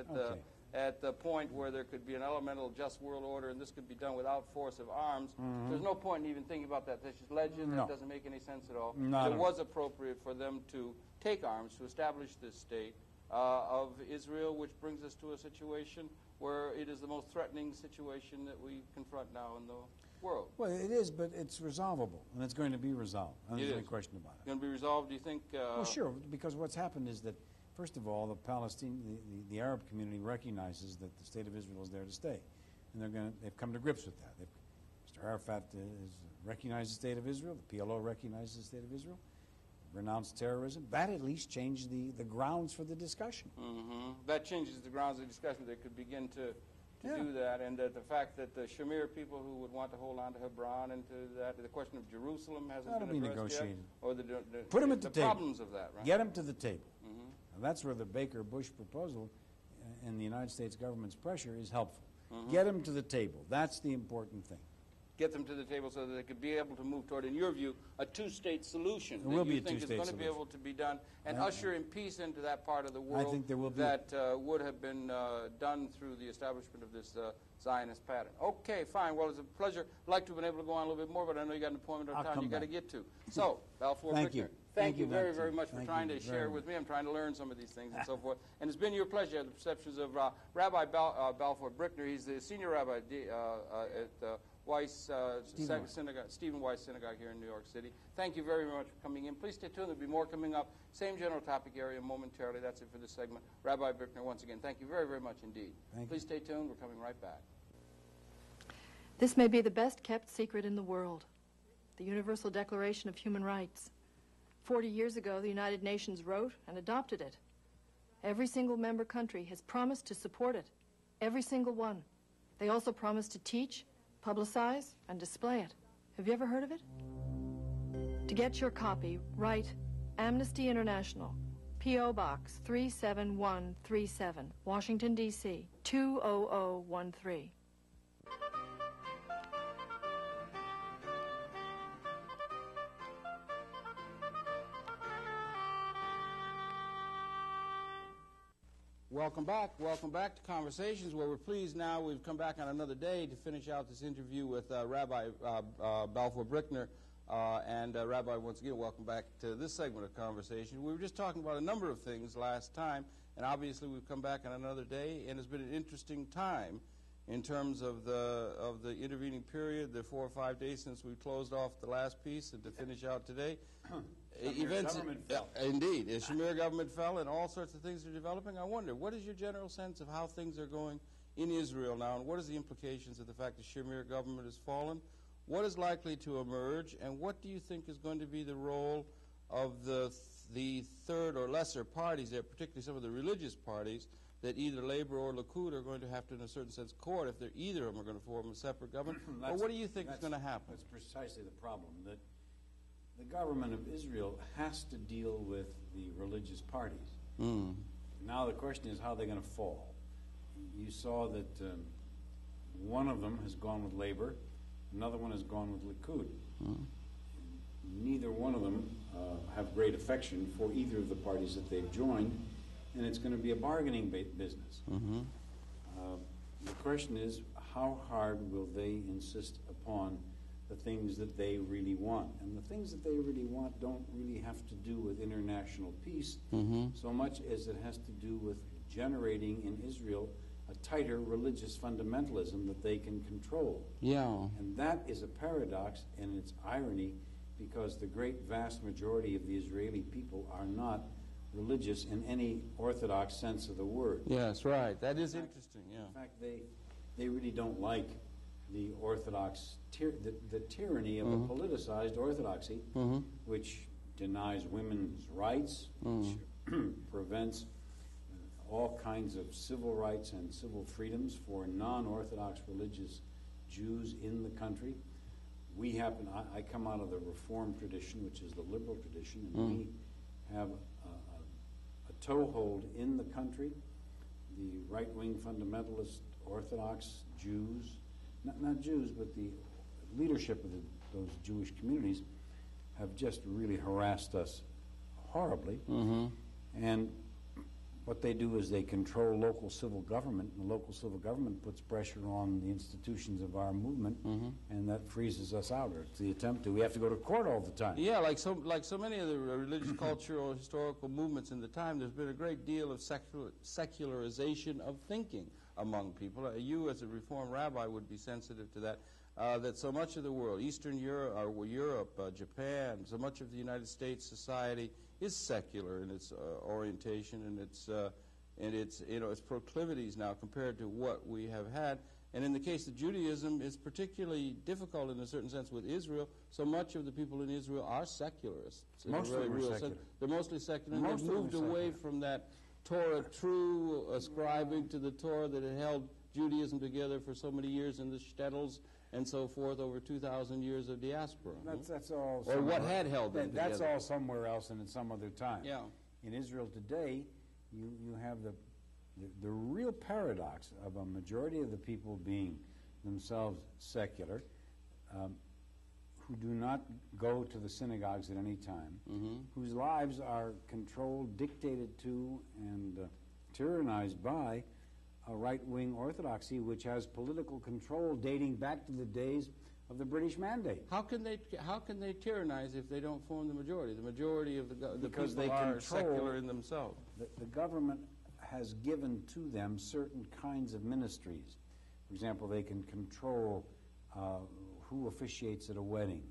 at the point where there could be an elemental just world order, and this could be done without force of arms. There's no point in even thinking about that. That's just legend. No. It doesn't make any sense at all. It was appropriate for them to take arms to establish this state of Israel, which brings us to a situation where it is the most threatening situation that we confront now in the world. Well, it is, but it's resolvable, and it's going to be resolved. There's no question about it. Going to be resolved, do you think? Well, sure, because what's happened is that, first of all, the Arab community recognizes that the state of Israel is there to stay, and they've come to grips with that. Mr. Arafat has recognized the state of Israel. The PLO recognizes the state of Israel, renounced terrorism. That at least changed the grounds for the discussion. That changes the grounds of discussion. They could begin to do that, and the fact that the Shamir people who would want to hold on to Hebron and to that, the question of Jerusalem hasn't been addressed yet, or Put them at the table. Problems of that, right? Get them to the table. And that's where the Baker-Bush proposal and the United States government's pressure is helpful. Get them to the table. That's the important thing. Get them to the table so that they could be able to move toward, in your view, a two-state solution. There will be a two-state solution. It's going to be able to be done and usher in peace into that part of the world. I think there will be. That would have been done through the establishment of this Zionist pattern. Okay, fine. Well, it's a pleasure. I'd like to have been able to go on a little bit more, but I know you got an appointment or time you got to get to. So, Balfour Brickner, thank you very, very much for trying to share with me. I'm trying to learn some of these things and so forth. And it's been your pleasure. The perceptions of Rabbi Balfour Brickner. He's the senior rabbi at Stephen Wise Synagogue here in New York City. Thank you very much for coming in. Please stay tuned. There'll be more coming up. Same general topic area momentarily. That's it for this segment. Rabbi Brickner, once again, thank you very, very much indeed. Please stay tuned. We're coming right back. This may be the best kept secret in the world, the Universal Declaration of Human Rights. 40 years ago, the United Nations wrote and adopted it. Every single member country has promised to support it. Every single one. They also promised to teach, publicize, and display it. Have you ever heard of it? To get your copy, write Amnesty International, P.O. Box 37137, Washington, D.C. 20013. Welcome back. Welcome back to Conversations, where we're pleased now we've come back on another day to finish out this interview with Rabbi Balfour Brickner. And Rabbi, once again, welcome back to this segment of Conversation. We were just talking about a number of things last time, and obviously we've come back on another day, and it's been an interesting time in terms of the intervening period, the 4 or 5 days since we closed off the last piece, and to finish out today. Government fell. Indeed. The Shamir government fell, and all sorts of things are developing. I wonder, what is your general sense of how things are going in Israel now, and what is the implications of the fact the Shamir government has fallen? What is likely to emerge, and what do you think is going to be the role of the third or lesser parties there, particularly some of the religious parties, that either Labor or Likud are going to have to, in a certain sense, court if either of them are going to form a separate government? Or what do you think is going to happen? That's precisely the problem, that the government of Israel has to deal with the religious parties. Now the question is how they're going to fall. You saw that one of them has gone with Labor, another one has gone with Likud. Neither one of them have great affection for either of the parties that they've joined, and it's going to be a bargaining business. The question is, how hard will they insist upon the things that they really want? And the things that they really want don't really have to do with international peace so much as it has to do with generating in Israel a tighter religious fundamentalism that they can control. And that is a paradox in its irony, because the great vast majority of the Israeli people are not religious in any orthodox sense of the word. Yes, right. That is interesting, yeah. In fact, they really don't like the orthodox, the tyranny of a politicized orthodoxy, which denies women's rights, which prevents all kinds of civil rights and civil freedoms for non-orthodox religious Jews in the country. I come out of the Reform tradition, which is the liberal tradition, and we have a toehold in the country. The right-wing fundamentalist Orthodox Jews, not Jews, but the leadership of those Jewish communities have just really harassed us horribly. And what they do is they control local civil government, and the local civil government puts pressure on the institutions of our movement, and that freezes us out. Or it's the attempt to, we have to go to court all the time. Yeah, like so many of the religious, cultural, historical movements in the time, there's been a great deal of secularization of thinking among people. You, as a Reform rabbi, would be sensitive to that. That so much of the world, Eastern Europe, Japan, so much of the United States society is secular in its orientation and its proclivities now compared to what we have had. And in the case of Judaism, it's particularly difficult in a certain sense with Israel. So much of the people in Israel are secularists. Most of them are secular. They're mostly secular, and they've moved away from that Torah true ascribing to the Torah that had held Judaism together for so many years in the shtetls and so forth over 2,000 years of diaspora. That's all. Or what had held them together. That's all somewhere else and at some other time. Yeah. In Israel today, you have the real paradox of a majority of the people being themselves secular, who do not go to the synagogues at any time, whose lives are controlled, dictated to, and tyrannized by a right-wing orthodoxy which has political control dating back to the days of the British Mandate. How can they tyrannize if they don't form the majority? The majority of the because people are secular in themselves. The government has given to them certain kinds of ministries. For example, they can control who officiates at a wedding.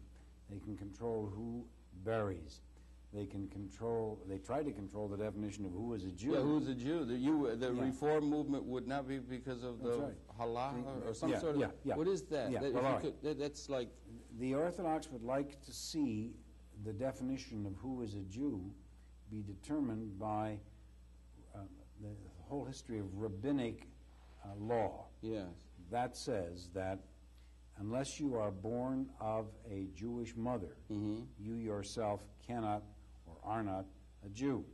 They can control who buries. They try to control the definition of who is a Jew. Yeah, who's a Jew? The Reform movement would not be because of the halakha or some sort of... What is that? That's like... The Orthodox would like to see the definition of who is a Jew be determined by the whole history of rabbinic law. Yes. That says that unless you are born of a Jewish mother, you yourself cannot or are not a Jew.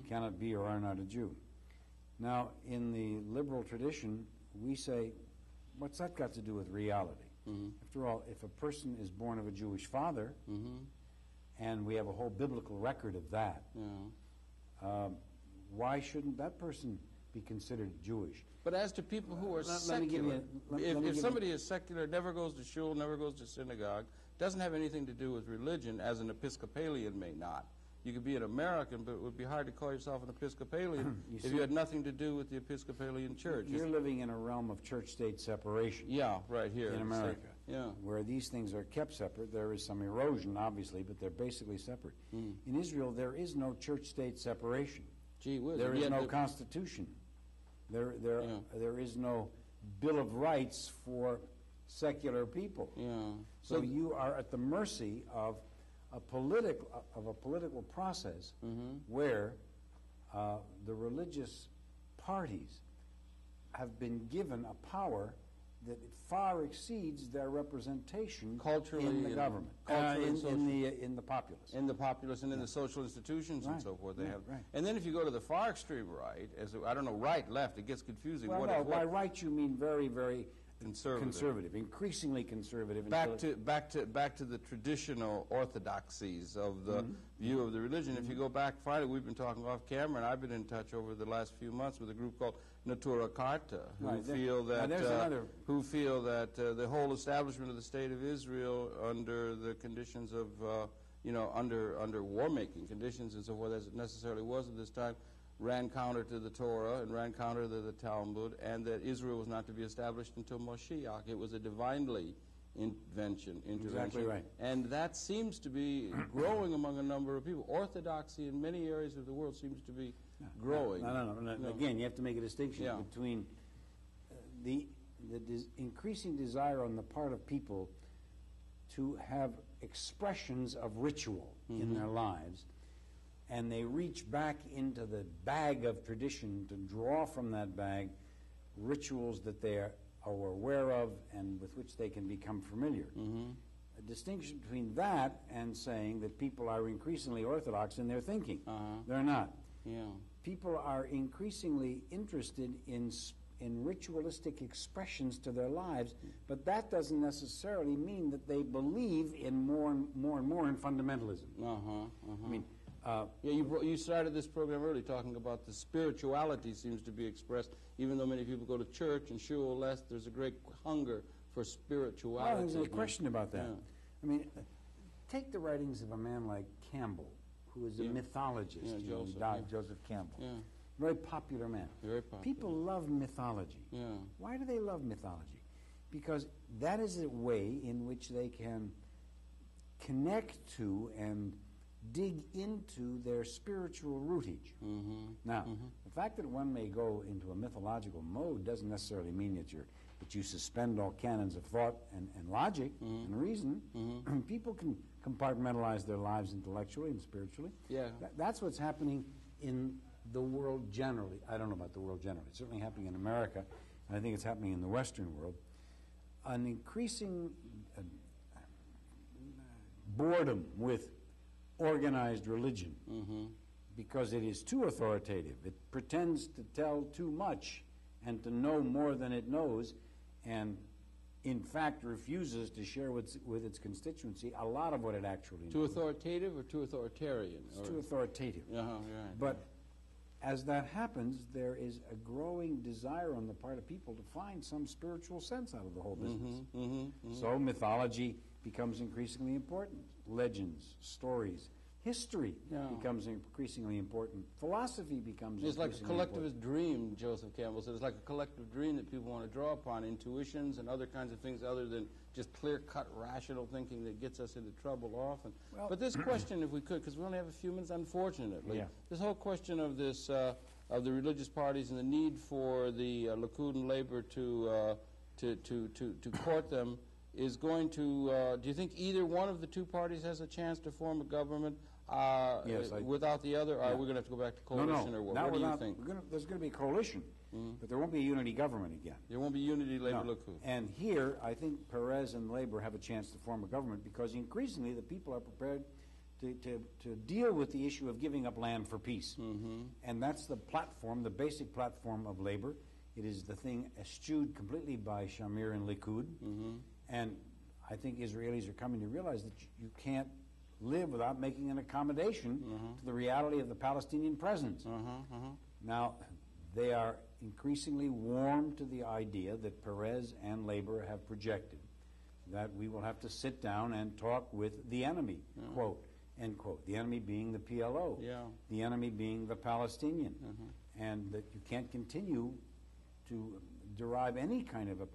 Cannot be or are not a Jew. Now, in the liberal tradition, we say, what's that got to do with reality? After all, if a person is born of a Jewish father, and we have a whole biblical record of that, why shouldn't that person be considered Jewish? But as to people who are secular, if somebody is secular, never goes to shul, never goes to synagogue, doesn't have anything to do with religion, as an Episcopalian may not. You could be an American, but it would be hard to call yourself an Episcopalian if you had nothing to do with the Episcopalian Church. You're living in a realm of church-state separation. Yeah, right here. In America. Yeah. Where these things are kept separate. There is some erosion, obviously, but they're basically separate. In Israel, there is no church-state separation. Gee whiz. There is no constitution. There is no Bill of Rights for secular people. Yeah. So you are at the mercy of a political process where the religious parties have been given a power that far exceeds their representation culturally in the government, in the populace. In the populace and in the social institutions and so forth. They have. Right. And then if you go to the far extreme right, I don't know, right, left, it gets confusing. Well, by right you mean very, very conservative, increasingly conservative. Back to the traditional orthodoxies of the view of the religion. If you go back, finally, we've been talking off camera, and I've been in touch over the last few months with a group called Natura Carta, who feel that the whole establishment of the State of Israel under the conditions of under war-making conditions and so forth, as it necessarily was at this time, ran counter to the Torah and ran counter to the Talmud, and that Israel was not to be established until Moshiach. It was a divinely intervention. Exactly right. And that seems to be growing among a number of people. Orthodoxy in many areas of the world seems to be growing. No. Again, you have to make a distinction between the increasing desire on the part of people to have expressions of ritual in their lives, and they reach back into the bag of tradition to draw from that bag rituals that they are aware of and with which they can become familiar. A distinction between that and saying that people are increasingly orthodox in their thinking. They're not. Yeah. People are increasingly interested in ritualistic expressions to their lives, but that doesn't necessarily mean that they believe in more and more in fundamentalism. I mean, you started this program early talking about the spirituality seems to be expressed, even though many people go to church and shul less, there's a great hunger for spirituality. Well, there's no question about that. I mean, take the writings of a man like Campbell, who is a mythologist, Joseph Campbell. Very popular man. Very popular. People love mythology. Why do they love mythology? Because that is a way in which they can connect to and dig into their spiritual rootage. Now, the fact that one may go into a mythological mode doesn't necessarily mean that you suspend all canons of thought and logic and reason. People can compartmentalize their lives intellectually and spiritually. That's what's happening in the world generally. I don't know about the world generally. It's certainly happening in America, and I think it's happening in the Western world. An increasing boredom with organized religion because it is too authoritative. It pretends to tell too much and to know more than it knows, and in fact refuses to share with its constituency a lot of what it actually knows. Too authoritative or too authoritarian? It's too authoritative. But as that happens, there is a growing desire on the part of people to find some spiritual sense out of the whole business. So mythology becomes increasingly important. Legends, stories, history becomes increasingly important. Philosophy becomes It's like a collectivist important. dream, Joseph Campbell said. It's like a collective dream that people want to draw upon, intuitions and other kinds of things other than just clear-cut rational thinking that gets us into trouble often. But this question, if we could, because we only have a few minutes, unfortunately, this whole question of this, of the religious parties and the need for the Likud and Labor to court them is going to, do you think either one of the two parties has a chance to form a government without the other? Or are we going to have to go back to coalition? Or what do you think? There's going to be a coalition, but there won't be a unity government again. There won't be unity Labor-Likud. And here, I think Perez and Labor have a chance to form a government because increasingly the people are prepared to deal with the issue of giving up land for peace. And that's the platform, the basic platform of Labor. It is the thing eschewed completely by Shamir and Likud. And I think Israelis are coming to realize that you can't live without making an accommodation to the reality of the Palestinian presence. Now, they are increasingly warm to the idea that Perez and Labor have projected, that we will have to sit down and talk with the enemy, quote, end quote, the enemy being the PLO, the enemy being the Palestinian, and that you can't continue to derive any kind of a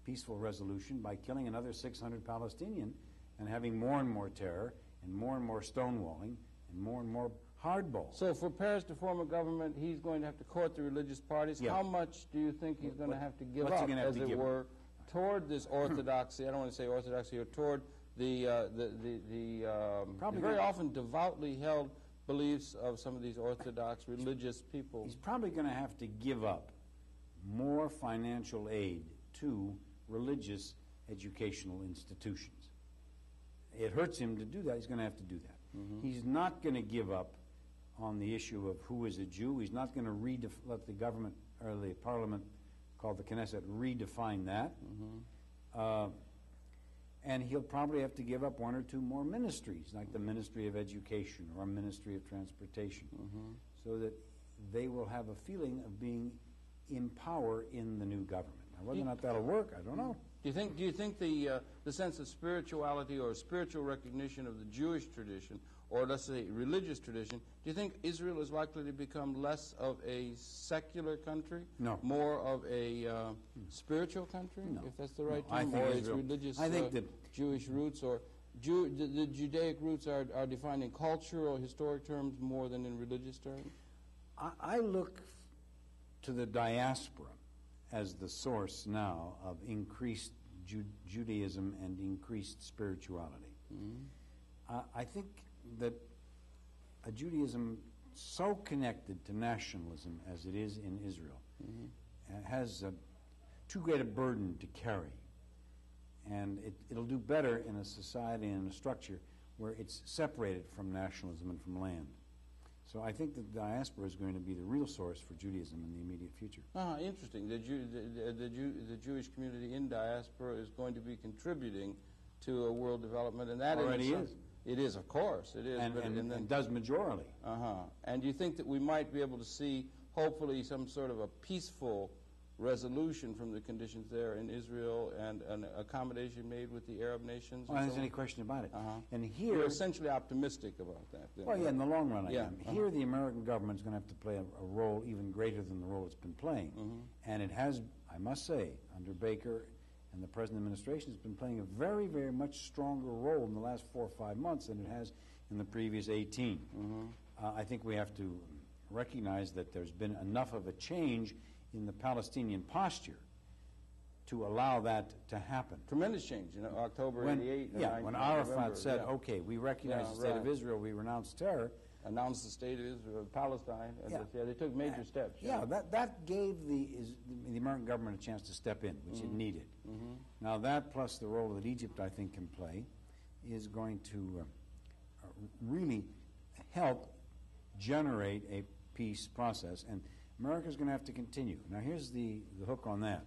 peaceful resolution by killing another 600 Palestinian and having more and more terror and more stonewalling and more hardball. So for Paris to form a government, he's going to have to court the religious parties. Yeah. How much do you think he's going to have to give what's he up, gonna have as to it give were, toward this orthodoxy? I don't want to say orthodoxy, or toward the very often devoutly held beliefs of some of these orthodox religious people. He's probably going to have to give up more financial aid to religious educational institutions. It hurts him to do that. He's going to have to do that. He's not going to give up on the issue of who is a Jew. He's not going to let the government or the parliament, called the Knesset, redefine that. And he'll probably have to give up one or two more ministries, like the Ministry of Education or a Ministry of Transportation, so that they will have a feeling of being in power in the new government. Now, whether or not that'll work, I don't know. Do you think the sense of spirituality or spiritual recognition of the Jewish tradition, or let's say religious tradition, do you think Israel is likely to become less of a secular country? No. More of a spiritual country, No. if that's the right No, I term? think Or its Israel- religious, I think that- Jewish roots, or the Judaic roots are defined in cultural, historic terms more than in religious terms? I look to the diaspora as the source now of increased Judaism and increased spirituality. I think that a Judaism so connected to nationalism as it is in Israel has too great a burden to carry. And it'll do better in a society and a structure where it's separated from nationalism and from land. So I think that the diaspora is going to be the real source for Judaism in the immediate future. Interesting. The Jewish community in diaspora is going to be contributing to a world development, and that Already is. It is, of course, it is. And does majorly. And do you think that we might be able to see, hopefully, some sort of a peaceful resolution from the conditions there in Israel, and an accommodation made with the Arab nations? Well, there's any question about it. And here, you're essentially optimistic about that. Then, well, yeah, in the long run, I Yeah, am. Here, the American government is going to have to play a role even greater than the role it's been playing. And it has, I must say, under Baker and the present administration, has been playing a very, very much stronger role in the last 4 or 5 months than it has in the previous 18. I think we have to recognize that there's been enough of a change in the Palestinian posture to allow that to happen. Tremendous change, October 88. When Arafat November, said, okay, we recognize the state of Israel, we renounce terror. Announced the state of Israel, Palestine. They took major steps. That gave the American government a chance to step in, which it needed. Now that, plus the role that Egypt, I think, can play, is going to really help generate a peace process. And America's going to have to continue. Now here's the hook on that.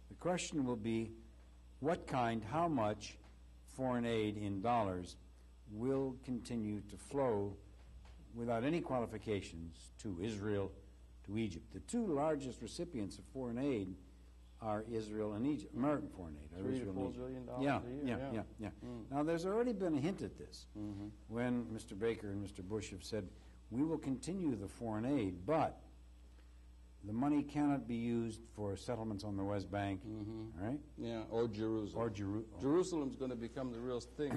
The question will be what kind, how much foreign aid in dollars will continue to flow without any qualifications to Israel, to Egypt. The two largest recipients of foreign aid are Israel and Egypt. American foreign aid. $3 to $4 billion a year. Yeah. Now there's already been a hint at this when Mr. Baker and Mr. Bush have said, we will continue the foreign aid, but the money cannot be used for settlements on the West Bank, right? Yeah, or Jerusalem. Jerusalem's going to become the real thing.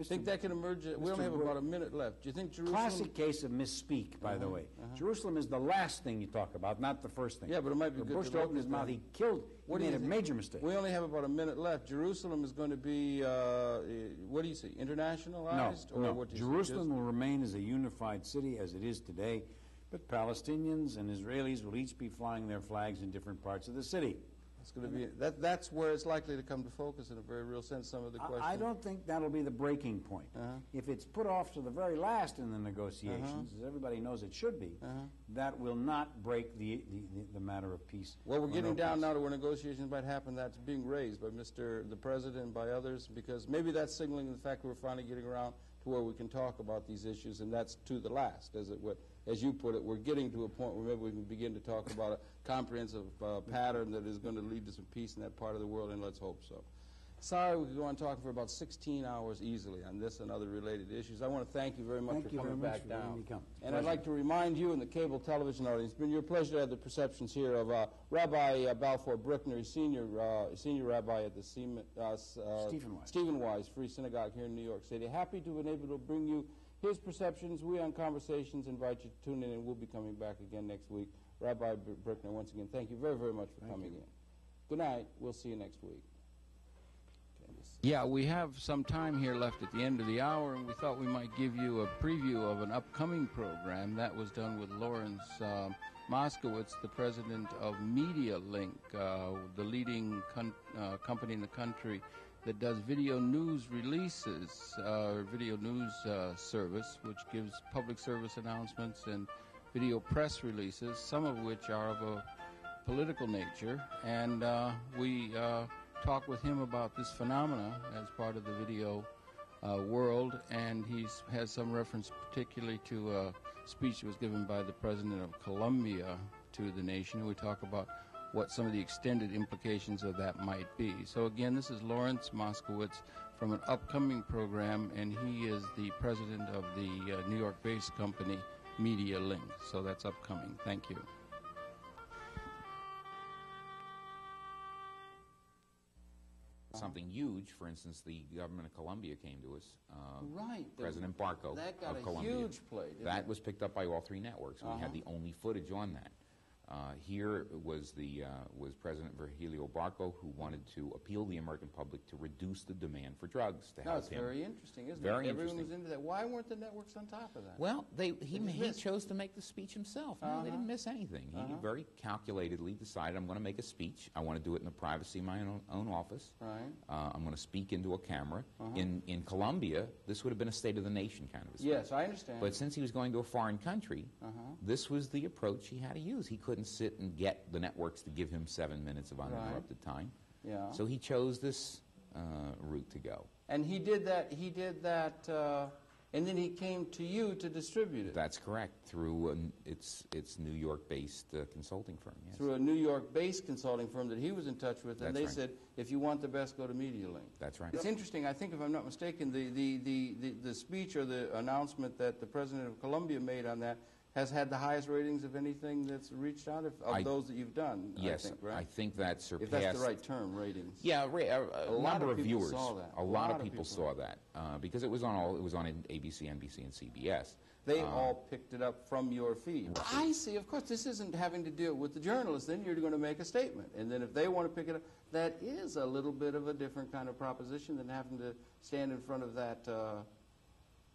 Think that can emerge? We only have about a minute left. Do you think Jerusalem... Classic case of misspeak, by the way. Jerusalem is the last thing you talk about, not the first thing. Yeah, but it might be good. Bush opened his mouth, he made a major mistake. We only have about a minute left. Jerusalem is going to be, what do you say, internationalized? No. Jerusalem will remain as a unified city as it is today. But Palestinians and Israelis will each be flying their flags in different parts of the city. It's going to be that's where it's likely to come to focus in a very real sense. Some of the questions. I don't think that'll be the breaking point. If it's put off to the very last in the negotiations, as everybody knows it should be, that will not break the matter of peace. Well, we're getting down now to where negotiations might happen. That's being raised by the President and by others, because maybe that's signaling the fact that we're finally getting around to where we can talk about these issues, and that's to the last, as you put it. We're getting to a point where maybe we can begin to talk about a comprehensive pattern that is going to lead to some peace in that part of the world, and let's hope so. Sorry, we could go on talking for about 16 hours easily on this and other related issues. I want to thank you very much for coming back down. And I'd like to remind you and the cable television audience, it's been your pleasure to have the perceptions here of Rabbi Balfour Brickner, senior rabbi at the Stephen Wise Free Synagogue here in New York City. Happy to have been able to bring you his perceptions. We on Conversations invite you to tune in, and we'll be coming back again next week. Rabbi Brickner, once again, thank you very, very much for coming in. Good night. We'll see you next week. Yeah, we have some time here left at the end of the hour, and we thought we might give you a preview of an upcoming program. That was done with Lawrence Moskowitz, the president of MediaLink, the leading company in the country that does video news releases, video news service, which gives public service announcements and video press releases, some of which are of a political nature. And we talk with him about this phenomena as part of the video world, and he has some reference particularly to a speech that was given by the president of Colombia to the nation. We talk about what some of the extended implications of that might be. So again, this is Lawrence Moskowitz from an upcoming program, and he is the president of the New York-based company MediaLink. So that's upcoming. Thank you. Something huge, for instance, the government of Colombia came to us. Right. President Barco that got of a Colombia. huge play. That was picked up by all three networks. We had the only footage on that. Here was President Virgilio Barco, who wanted to appeal the American public to reduce the demand for drugs to help him. That's very interesting, isn't it? Very Everyone interesting. was into that. Why weren't the networks on top of that? Well, he chose to make the speech himself. No, they didn't miss anything. He very calculatedly decided, I'm going to make a speech. I want to do it in the privacy of my own office. Right. I'm going to speak into a camera. In Colombia, this would have been a State of the Nation kind of a speech. Yes, I understand. But since he was going to a foreign country, this was the approach he had to use. He couldn't sit and get the networks to give him 7 minutes of uninterrupted time. Yeah. So he chose this route to go. And he did that, and then he came to you to distribute it. That's correct, through its New York-based consulting firm. Yes. Through a New York-based consulting firm that he was in touch with, and That's they right. said, if you want the best, go to MediaLink. That's right. It's interesting, I think if I'm not mistaken, the speech or the announcement that the president of Colombia made on that has had the highest ratings of anything that's reached out of those that you've done. Yes, I think, right? I think that surpassed. If that's the right term, ratings. Yeah, a number of people viewers. saw that. A lot of people saw that because it was on ABC, NBC, and CBS. They all picked it up from your feed. I see. Of course, this isn't having to deal with the journalists. Then you're going to make a statement, and then if they want to pick it up, that is a little bit of a different kind of proposition than having to stand in front of that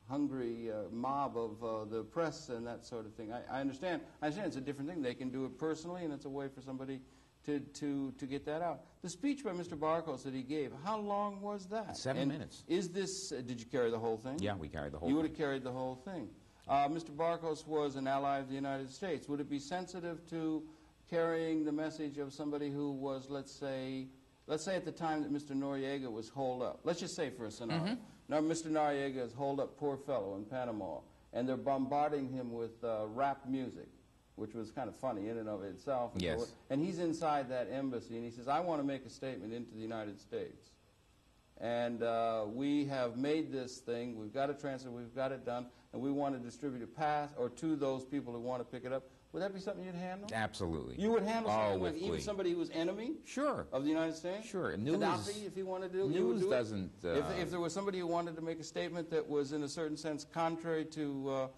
hungry mob of the press and that sort of thing. I understand. I understand it's a different thing. They can do it personally, and it's a way for somebody to get that out. The speech by Mr. Barcos that he gave, how long was that? 7 minutes. Is this, did you carry the whole thing? Yeah, we carried the whole You thing. would have carried the whole thing. Mr. Barcos was an ally of the United States. Would it be sensitive to carrying the message of somebody who was, let's say at the time that Mr. Noriega was holed up. Let's just say for a scenario. Now Mr. Noriega is holed up, poor fellow, in Panama, and they're bombarding him with rap music, which was kind of funny in and of itself. And yes. So, and he's inside that embassy, and he says, I want to make a statement into the United States. And we have made this thing, we've got it translated, we've got it done, and we want to distribute it past or to those people who want to pick it up. Would that be something you'd handle? Absolutely. You would handle something with like even glee. somebody who was enemy Sure. of the United States? Sure. News, Gaddafi, if he wanted to do news you would do doesn't... if there was somebody who wanted to make a statement that was in a certain sense contrary to,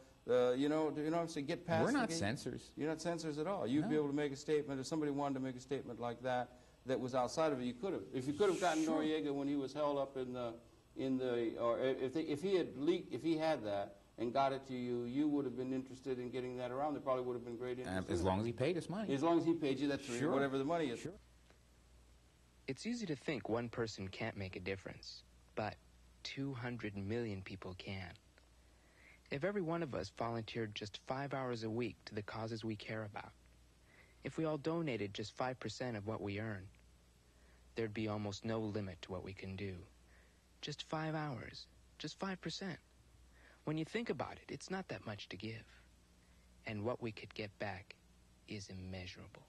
you know what I'm saying, get past We're the not gate. censors. You're not censors at all. You'd No. be able to make a statement. If somebody wanted to make a statement like that was outside of it, you could have. If you could have gotten Sure. Noriega when he was held up or if he had leaked, if he had that and got it to you, you would have been interested in getting that around. There probably would have been great interest. As long as he paid us money. As long as he paid you, that's Sure. whatever the money is. Sure. It's easy to think one person can't make a difference, but 200 million people can. If every one of us volunteered just 5 hours a week to the causes we care about, if we all donated just 5% of what we earn, there'd be almost no limit to what we can do. Just 5 hours, just 5%. When you think about it, it's not that much to give. And what we could get back is immeasurable.